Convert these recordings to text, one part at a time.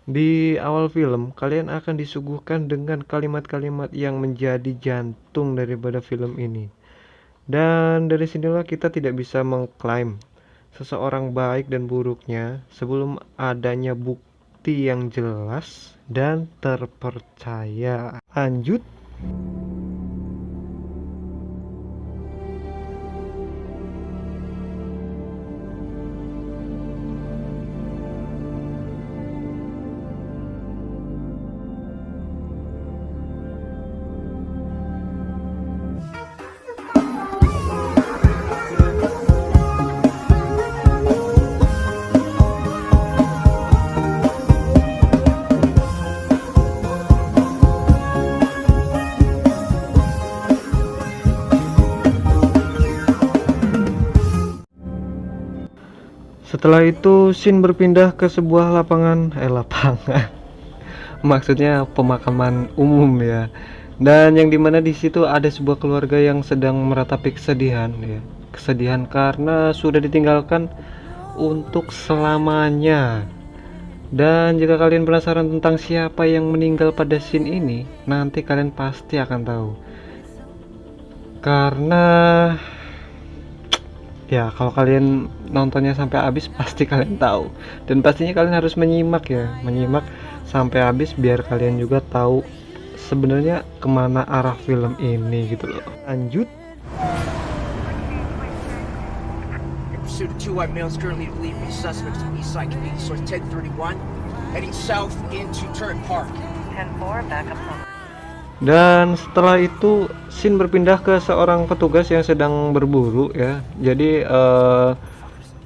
Di awal film, kalian akan disuguhkan dengan kalimat-kalimat yang menjadi jantung daripada film ini. Dan dari sinilah kita tidak bisa mengklaim seseorang baik dan buruknya sebelum adanya bukti yang jelas dan terpercaya. Lanjut. Setelah itu, scene berpindah ke sebuah lapangan, maksudnya pemakaman umum ya. Dan yang dimana di situ ada sebuah keluarga yang sedang meratapi kesedihan ya. Kesedihan karena sudah ditinggalkan untuk selamanya. Dan jika kalian penasaran tentang siapa yang meninggal pada scene ini, nanti kalian pasti akan tahu. Karena ya kalau kalian nontonnya sampai habis pasti kalian tahu. Dan pastinya kalian harus menyimak ya, menyimak sampai habis biar kalian juga tahu sebenarnya kemana arah film ini gitu loh. Lanjut. In pursuit of two white males currently believed to be suspects in Eastside Convenience Store 1031, heading south into Turret Park. 10-4, backup number. Dan setelah itu scene berpindah ke seorang petugas yang sedang berburu ya. Jadi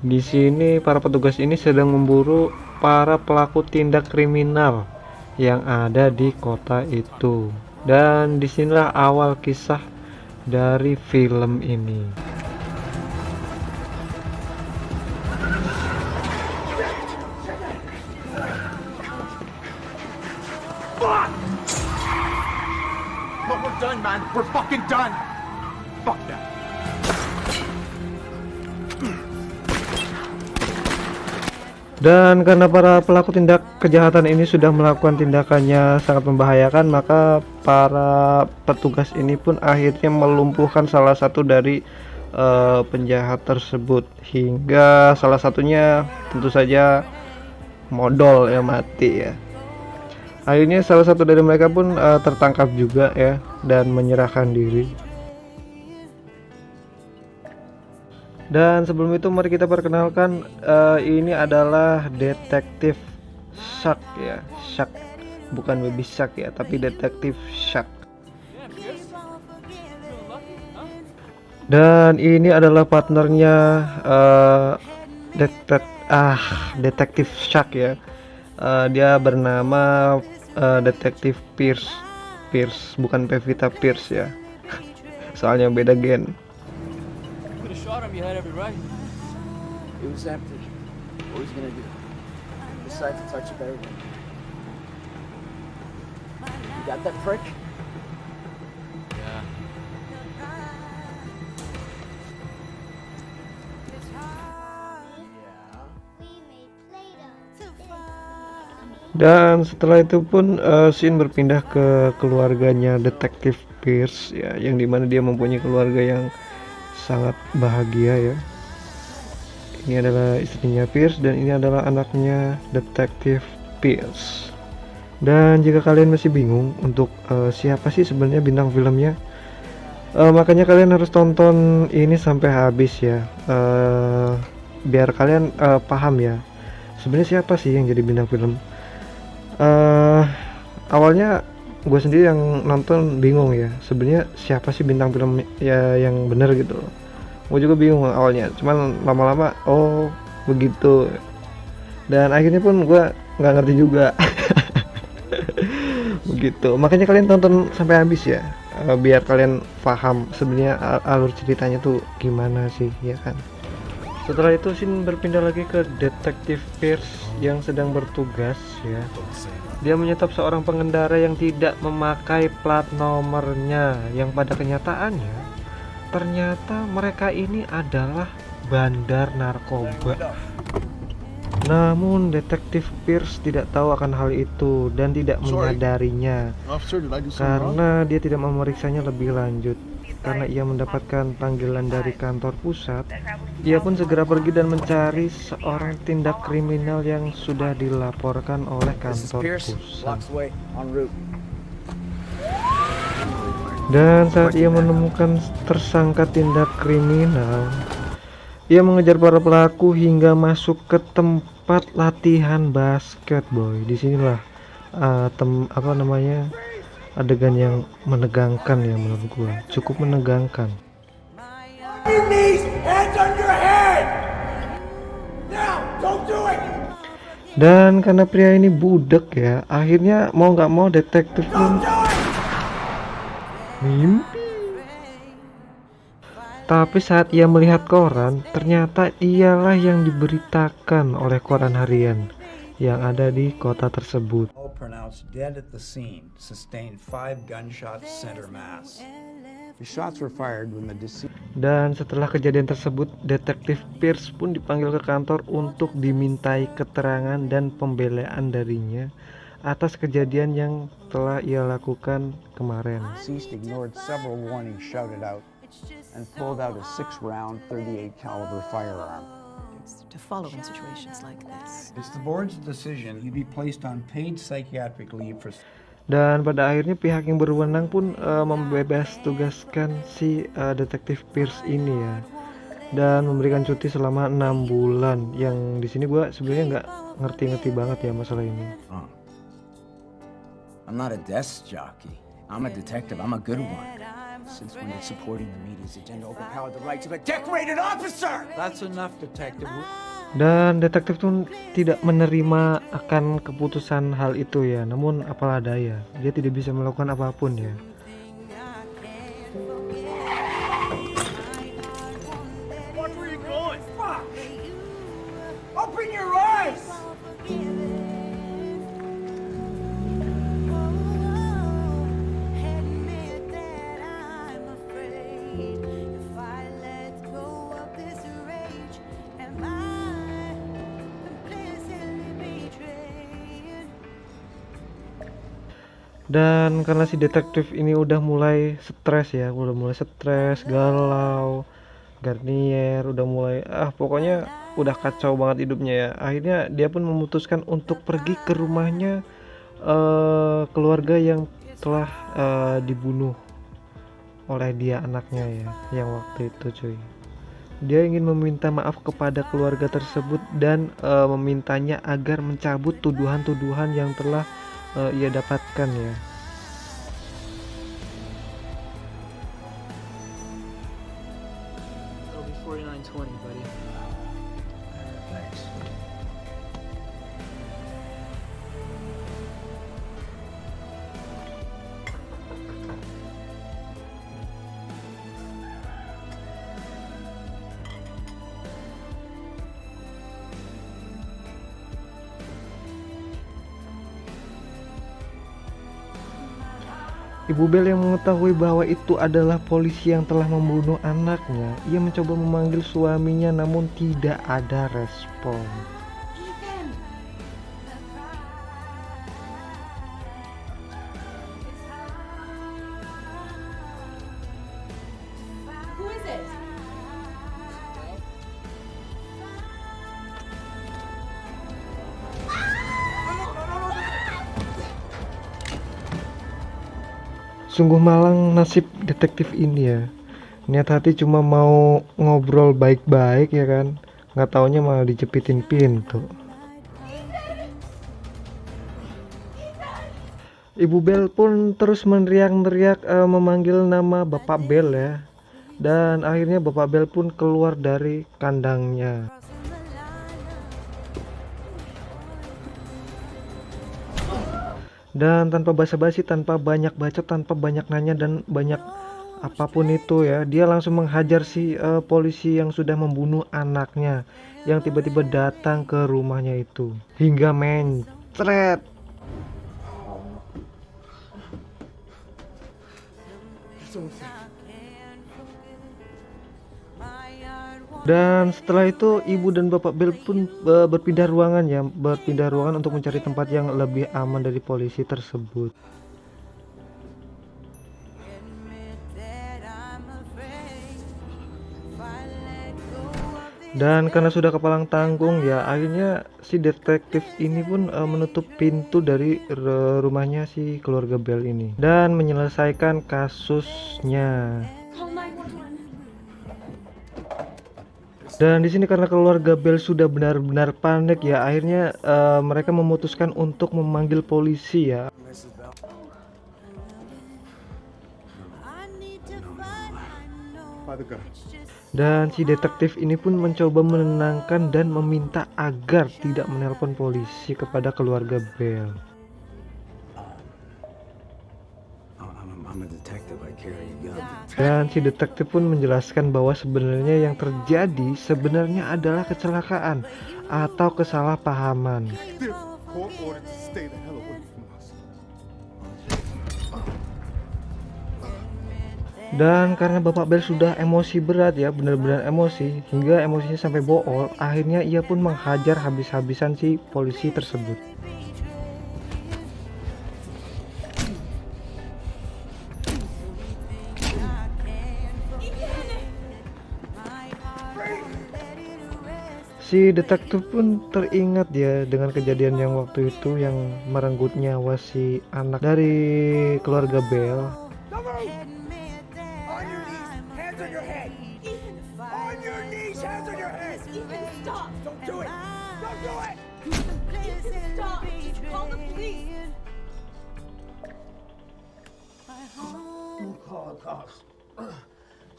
di sini para petugas ini sedang memburu para pelaku tindak kriminal yang ada di kota itu. Dan disinilah awal kisah dari film ini. But we're done, man. We're fucking done. Fuck that. Dan karena para pelaku tindak kejahatan ini sudah melakukan tindakannya sangat membahayakan, maka para petugas ini pun akhirnya melumpuhkan salah satu dari penjahat tersebut, hingga salah satunya tentu saja modal ya, mati ya. Akhirnya salah satu dari mereka pun tertangkap juga ya dan menyerahkan diri. Dan sebelum itu mari kita perkenalkan, ini adalah detektif Shark ya, Shark, bukan baby shark ya, tapi detektif Shark. Dan ini adalah partnernya detektif Shark ya. Dia bernama detektif Pierce, bukan Pevita Pierce ya. Soalnya beda gen. Shot him, you had every right. It was empty. What was he gonna do? Besides to touch a better one. You got that prick? Yeah. Dan setelah itu pun scene berpindah ke keluarganya detektif Pierce ya, yang dimana dia mempunyai keluarga yang sangat bahagia ya. Ini adalah istrinya Pierce dan ini adalah anaknya detektif Pierce. Dan jika kalian masih bingung untuk siapa sih sebenarnya bintang filmnya, makanya kalian harus tonton ini sampai habis ya, biar kalian paham ya sebenarnya siapa sih yang jadi bintang film. Awalnya gue sendiri yang nonton bingung ya, sebenarnya siapa sih bintang film ya yang bener gitu loh. Gue juga bingung awalnya, cuman lama-lama oh begitu. Dan akhirnya pun gue nggak ngerti juga. Begitu, makanya kalian tonton sampai habis ya, biar kalian paham sebenarnya alur ceritanya tuh gimana sih ya kan. Setelah itu scene berpindah lagi ke detektif Pierce yang sedang bertugas ya. Dia menyetop seorang pengendara yang tidak memakai plat nomornya, yang pada kenyataannya ternyata mereka ini adalah bandar narkoba. Namun detektif Pierce tidak tahu akan hal itu dan tidak menyadarinya Officer, did I do something wrong? karena dia tidak memeriksanya lebih lanjut. Karena ia mendapatkan panggilan dari kantor pusat, ia pun segera pergi dan mencari seorang tindak kriminal yang sudah dilaporkan oleh This is kantor Pierce. pusat. Locks away. En route. Dan saat ia menemukan tersangka tindak kriminal, ia mengejar para pelaku hingga masuk ke tempat latihan basket, boy. Disinilah adegan yang menegangkan ya menurut gua, cukup menegangkan. Your knees, hands on your head. Now, don't do it. Dan karena pria ini budek ya, akhirnya mau nggak mau detektif pun mimpi. Tapi saat ia melihat koran, ternyata ialah yang diberitakan oleh koran harian yang ada di kota tersebut. All pronounced dead at the scene. Sustained 5 gunshots, center mass. The shots were fired when the deceased Dan setelah kejadian tersebut, detektif Pierce pun dipanggil ke kantor untuk dimintai keterangan dan pembelaan darinya atas kejadian yang telah ia lakukan kemarin. ignored several warnings shouted out and pulled out a 6-round 38 caliber firearm. To follow in situations like this. It's the board's decision you be placed on paid psychiatric leave for Dan pada akhirnya pihak yang berwenang pun membebas tugaskan si detektif Pierce ini ya, dan memberikan cuti selama 6 bulan. Yang di sini gue sebenarnya nggak ngerti-ngerti banget ya masalah ini. I'm not a desk jockey. I'm a detective. I'm a good one. Since when did supporting the media's agenda overpower the rights of a decorated officer? That's enough, detective. Dan detektif pun tidak menerima akan keputusan hal itu ya, namun apalah daya, dia tidak bisa melakukan apapun ya. Watch where you're going. Fuck. Open your eyes. Dan karena si detektif ini udah mulai stres ya, galau, Garnier udah mulai pokoknya udah kacau banget hidupnya ya. Akhirnya dia pun memutuskan untuk pergi ke rumahnya keluarga yang telah dibunuh oleh dia anaknya ya, yang waktu itu cuy. Dia ingin meminta maaf kepada keluarga tersebut dan memintanya agar mencabut tuduhan-tuduhan yang telah ia dapatkan ya. It'll be 4920, buddy. Thanks. Ibu Bel yang mengetahui bahwa itu adalah polisi yang telah membunuh anaknya, ia mencoba memanggil suaminya namun tidak ada respon. Who is it? Sungguh malang nasib detektif ini ya. Niat hati cuma mau ngobrol baik-baik ya kan, nggak taunya malah dijepitin pintu. Ibu Bel pun terus meneriak-teriak memanggil nama Bapak Bel ya. Dan akhirnya Bapak Bel pun keluar dari kandangnya. Dan tanpa basa-basi, tanpa banyak bacot, tanpa banyak nanya dan banyak apapun itu ya, dia langsung menghajar si polisi yang sudah membunuh anaknya, yang tiba-tiba datang ke rumahnya itu hingga mencret. Dan setelah itu ibu dan bapak Bell pun berpindah ruangan untuk mencari tempat yang lebih aman dari polisi tersebut. Dan karena sudah kepalang tanggung ya, akhirnya si detektif ini pun menutup pintu dari rumahnya si keluarga Bell ini dan menyelesaikan kasusnya. Dan di sini karena keluarga Bell sudah benar-benar panik ya, akhirnya mereka memutuskan untuk memanggil polisi ya. Dan si detektif ini pun mencoba menenangkan dan meminta agar tidak menelpon polisi kepada keluarga Bell. Dan si detektif pun menjelaskan bahwa sebenarnya yang terjadi sebenarnya adalah kecelakaan atau kesalahpahaman. Dan karena Bapak Bell sudah emosi berat ya, benar-benar emosi, hingga emosinya sampai bool, akhirnya ia pun menghajar habis-habisan si polisi tersebut. Si detektif pun teringat ya dengan kejadian yang waktu itu yang merenggut nyawa si anak dari keluarga Bell.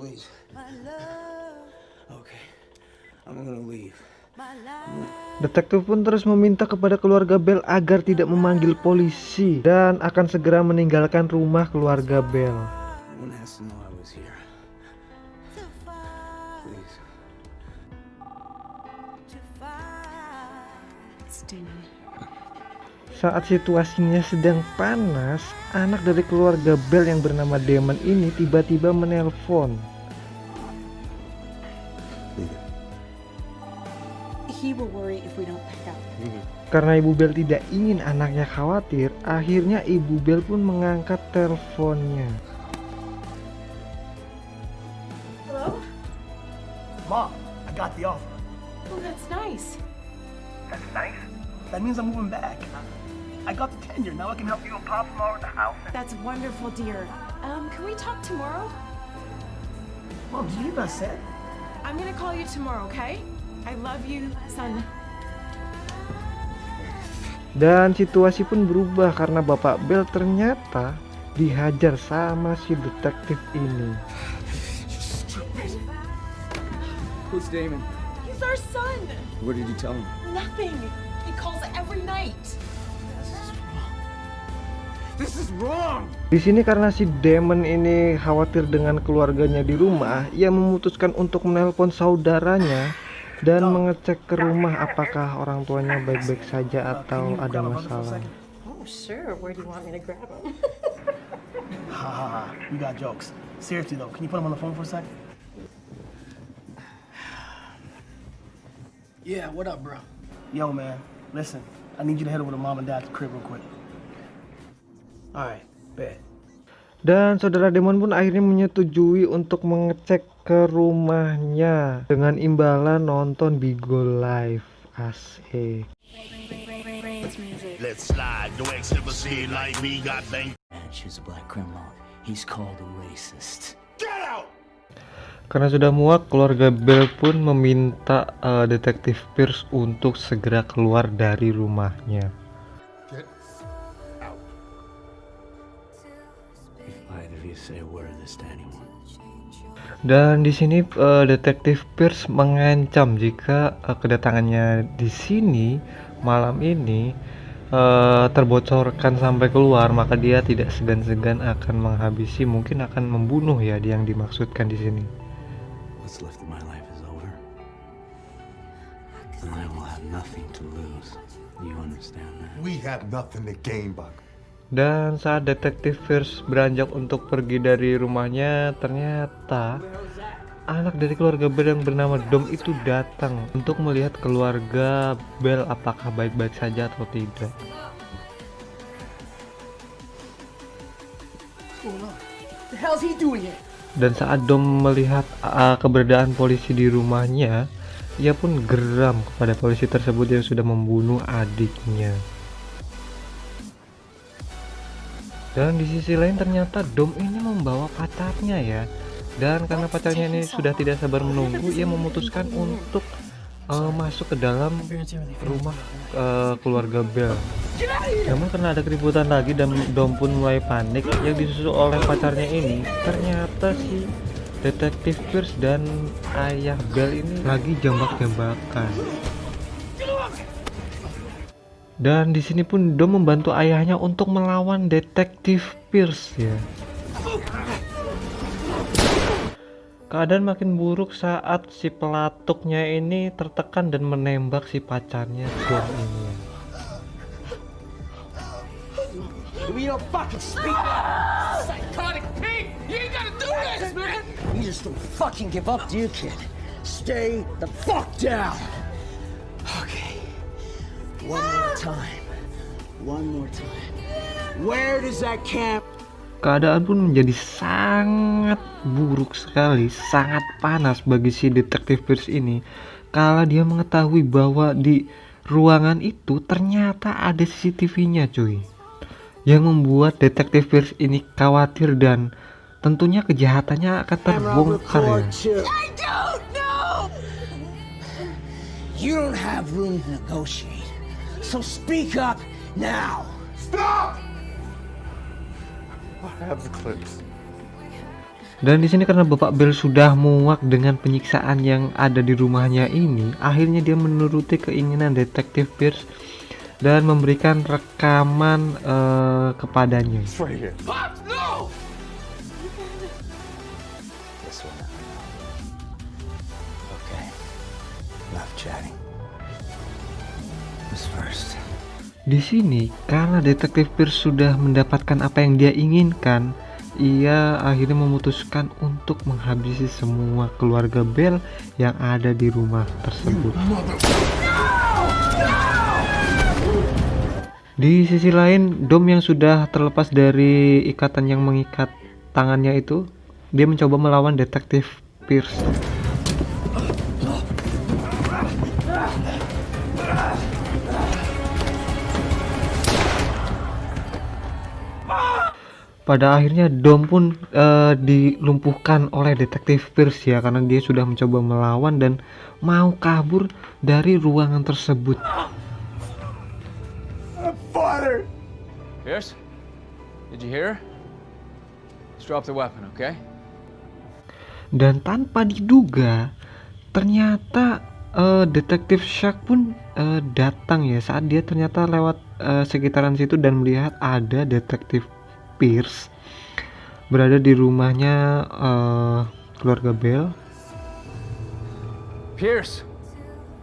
Please. Okay. I'm gonna leave. Detektif pun terus meminta kepada keluarga Bell agar tidak memanggil polisi dan akan segera meninggalkan rumah keluarga Bell. Saat situasinya sedang panas, anak dari keluarga Bell yang bernama Damon ini tiba-tiba menelpon. He will worry if we don't pick up. Karena Ibu Bell tidak ingin anaknya khawatir, akhirnya Ibu Bell pun mengangkat teleponnya. Hello? Mom, I got the offer. Oh, that's nice. That's nice? That means I'm moving back. I got the tenure. Now I can help you and Pop tomorrow at the house. That's wonderful, dear. Can we talk tomorrow? Mom, did you hear what I said? I'm gonna call you tomorrow, okay? I love you, son. Dan situasi pun berubah karena Bapak Bell ternyata dihajar sama si detektif ini. Who's Damon? He's our son. What did you tell him? Nothing. He calls every night. This is wrong. Di sini karena si Damon ini khawatir dengan keluarganya di rumah, ia memutuskan untuk menelpon saudaranya dan mengecek ke rumah apakah orang tuanya baik-baik saja atau ada masalah. Oh, sure. Where do you want me to grab him? Ha, you got jokes. Seriously though, can you put him on the phone for a sec? Yeah, what up, bro? Yo, man, listen. I need you to head over to Mom and Dad's crib real quick. Alright, bet. Dan saudara Damon pun akhirnya menyetujui untuk mengecek ke rumahnya dengan imbalan nonton Bigo Live. Asik. Let's slide, no ecstasy like me got bang. And she's a black criminal. He's called a racist. Get out! Karena sudah muak, keluarga Bell pun meminta detektif Pierce untuk segera keluar dari rumahnya. Get out. If either of you say a word of this to anyone. Dan di sini detektif Pierce mengancam jika kedatangannya di sini malam ini terbocorkan sampai keluar, maka dia tidak segan-segan akan menghabisi, mungkin akan membunuh ya yang dimaksudkan di sini. What's left of my life is over, and I will have nothing to lose. You understand that? We have nothing to gain, Buck. Dan saat detektif Pierce beranjak untuk pergi dari rumahnya, ternyata anak dari keluarga Bell yang bernama Dom itu datang untuk melihat keluarga Bell apakah baik-baik saja atau tidak. The hell's he doing here? Dan saat Dom melihat keberadaan polisi di rumahnya, ia pun geram kepada polisi tersebut yang sudah membunuh adiknya. Dan di sisi lain ternyata Dom ini membawa pacarnya ya. Dan karena pacarnya ini sudah tidak sabar menunggu, ia memutuskan untuk masuk ke dalam rumah keluarga Bell. Namun karena ada keributan lagi dan Dom pun mulai panik, yang disusul oleh pacarnya ini ternyata si Detektif Pierce dan ayah Bell ini lagi jambak-jambakan. Dan di sini pun Dom membantu ayahnya untuk melawan Detektif Pierce ya. Keadaan makin buruk saat si pelatuknya ini tertekan dan menembak si pacarnya Dom ini. We don't fucking speak. Psychotic pig! You ain't gotta do this, man! You just don't fucking give up, do you, kid? Stay the fuck down! Okay. One more time. One more time. Where does that camp? Keadaan pun menjadi sangat buruk sekali, sangat panas bagi si Detektif Pierce ini kala dia mengetahui bahwa di ruangan itu ternyata ada CCTV-nya cuy, yang membuat Detektif Pierce ini khawatir dan tentunya kejahatannya akan terbongkar ya. I don't know! You don't have room to negotiate, so speak up now! Stop! I have the clips. Dan di sini karena Bapak Bell sudah muak dengan penyiksaan yang ada di rumahnya ini, akhirnya dia menuruti keinginan Detektif Pierce dan memberikan rekaman kepadanya. It's right here. Pops, no! This one. Okay. Enough chatting. Who's first? Di sini karena Detektif Pierce sudah mendapatkan apa yang dia inginkan, ia akhirnya memutuskan untuk menghabisi semua keluarga Bell yang ada di rumah tersebut. Di sisi lain, Dom yang sudah terlepas dari ikatan yang mengikat tangannya itu, dia mencoba melawan Detektif Pierce. Pada akhirnya Dom pun dilumpuhkan oleh Detektif Pierce ya, karena dia sudah mencoba melawan dan mau kabur dari ruangan tersebut. Pierce, did you hear her? Let's drop the weapon, okay? Dan tanpa diduga, ternyata Detektif Shark pun datang ya, saat dia ternyata lewat sekitaran situ dan melihat ada Detektif Pierce berada di rumahnya keluarga Bell. Pierce,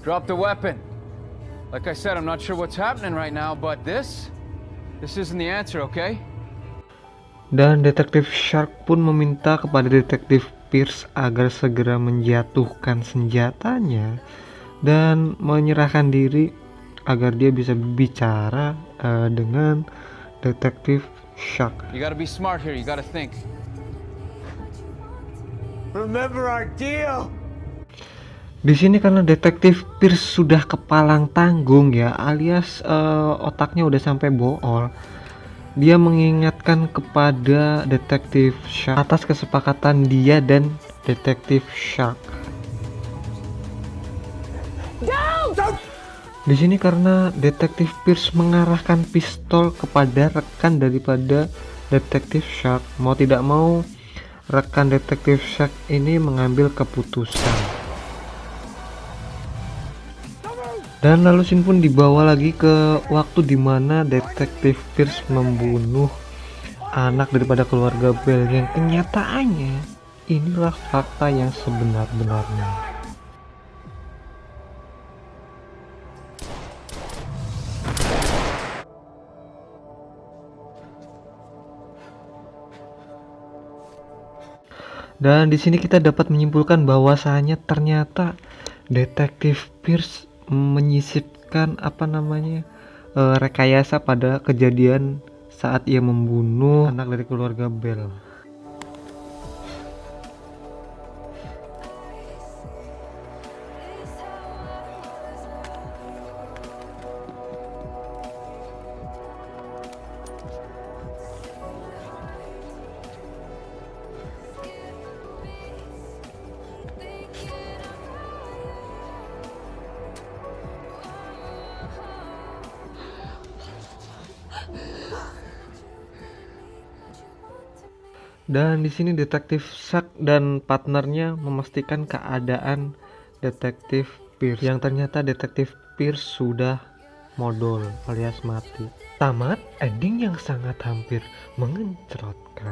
drop the weapon. Like I said, I'm not sure what's happening right now, but this isn't the answer, okay? Dan Detektif Shark pun meminta kepada Detektif Pierce agar segera menjatuhkan senjatanya dan menyerahkan diri agar dia bisa bicara dengan Detektif Shark. You gotta be smart here, you gotta think. Remember our deal! Di sini karena Detektif Pierce sudah kepalang tanggung ya, alias otaknya udah sampai bool. Dia mengingatkan kepada Detektif Shark atas kesepakatan dia dan Detektif Shark. Di sini karena Detektif Pierce mengarahkan pistol kepada rekan daripada Detektif Shark, mau tidak mau rekan Detektif Shark ini mengambil keputusan. Dan lalu scene pun dibawa lagi ke waktu dimana Detektif Pierce membunuh anak daripada keluarga Bell yang kenyataannya inilah fakta yang sebenar-benarnya. Dan di sini kita dapat menyimpulkan bahwasanya ternyata Detektif Pierce menyisipkan rekayasa pada kejadian saat ia membunuh anak dari keluarga Bell. Dan di sini detektif Zack dan partnernya memastikan keadaan detektif Pierce, yang ternyata detektif Pierce sudah modal alias mati. Tamat ending yang sangat hampir mengencrotkan.